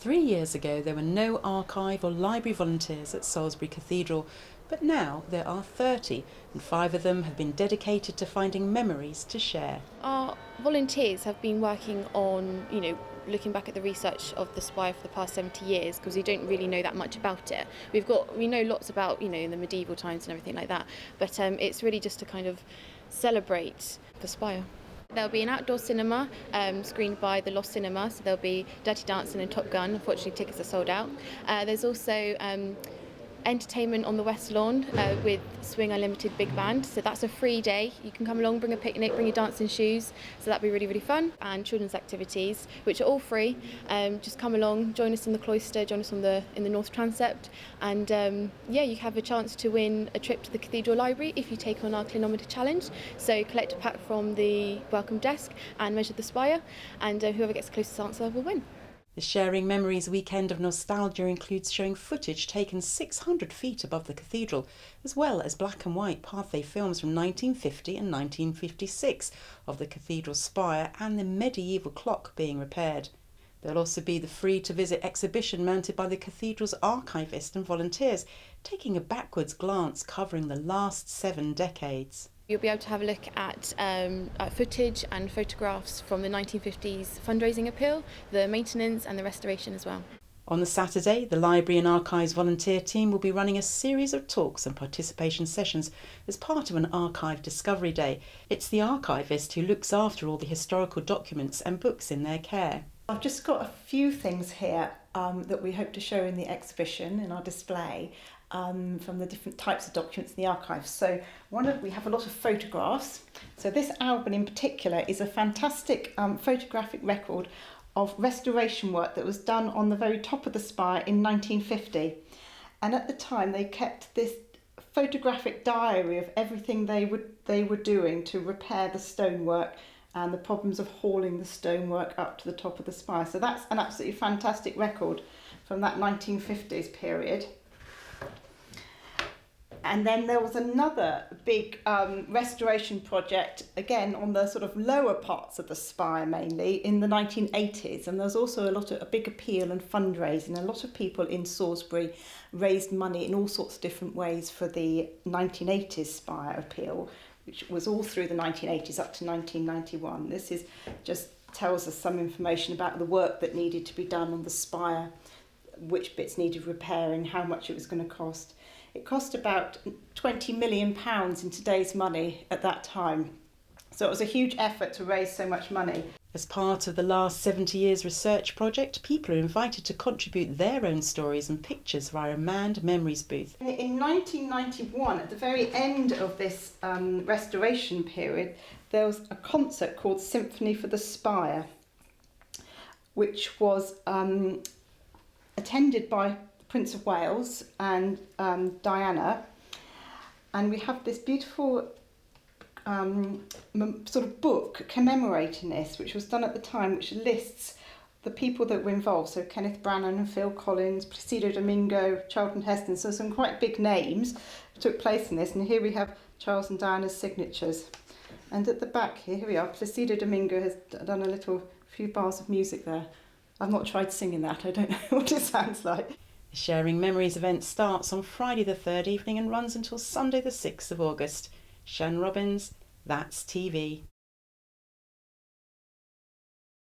3 years ago, there were no archive or library volunteers at Salisbury Cathedral, but now there are 30, and 5 of them have been dedicated to finding memories to share. Our volunteers have been working on, looking back at the research of the Spire for the past 70 years, because we don't really know that much about it. We know lots about, the medieval times and everything like that, but it's really just to kind of celebrate the Spire. There'll be an outdoor cinema screened by the Lost Cinema, so there'll be Dirty Dancing and Top Gun. Unfortunately, tickets are sold out. There's also entertainment on the West Lawn with Swing Unlimited Big Band, so that's a free day. You can come along, bring a picnic, bring your dancing shoes, so that'll be really, really fun. And children's activities, which are all free. Just come along, join us in the cloister, join us in the North Transept, and you have a chance to win a trip to the Cathedral Library if you take on our clinometer challenge. So collect a pack from the welcome desk and measure the spire, and whoever gets the closest answer will win. The Sharing Memories Weekend of Nostalgia includes showing footage taken 600 feet above the cathedral, as well as black and white pathway films from 1950 and 1956 of the cathedral spire and the medieval clock being repaired. There'll also be the free-to-visit exhibition mounted by the cathedral's archivist and volunteers, taking a backwards glance covering the last 7 decades. You'll be able to have a look at footage and photographs from the 1950s fundraising appeal, the maintenance and the restoration as well. On the Saturday, the Library and Archives volunteer team will be running a series of talks and participation sessions as part of an archive discovery day. It's the archivist who looks after all the historical documents and books in their care. I've just got a few things here that we hope to show in the exhibition, in our display, from the different types of documents in the archives. So we have a lot of photographs. So this album in particular is a fantastic photographic record of restoration work that was done on the very top of the spire in 1950. And at the time they kept this photographic diary of everything they were doing to repair the stonework and the problems of hauling the stonework up to the top of the spire. So that's an absolutely fantastic record from that 1950s period. And then there was another big restoration project, again on the sort of lower parts of the spire mainly, in the 1980s. And there's also a big appeal and fundraising. A lot of people in Salisbury raised money in all sorts of different ways for the 1980s spire appeal, which was all through the 1980s up to 1991. This just tells us some information about the work that needed to be done on the spire, which bits needed repairing, how much it was going to cost. It cost about £20 million in today's money at that time. So it was a huge effort to raise so much money. As part of the last 70 years research project, people are invited to contribute their own stories and pictures via a manned memories booth. In 1991, at the very end of this restoration period, there was a concert called Symphony for the Spire, which was attended by Prince of Wales and Diana, and we have this beautiful sort of book commemorating this, which was done at the time, which lists the people that were involved. So Kenneth Brannan and Phil Collins, Placido Domingo, Charlton Heston, so some quite big names took place in this. And here we have Charles and Diana's signatures. And at the back here we are, Placido Domingo has done a few bars of music there. I've not tried singing that, I don't know what it sounds like. The Sharing Memories event starts on Friday the 3rd evening and runs until Sunday the 6th of August. Shan Robbins, That's TV.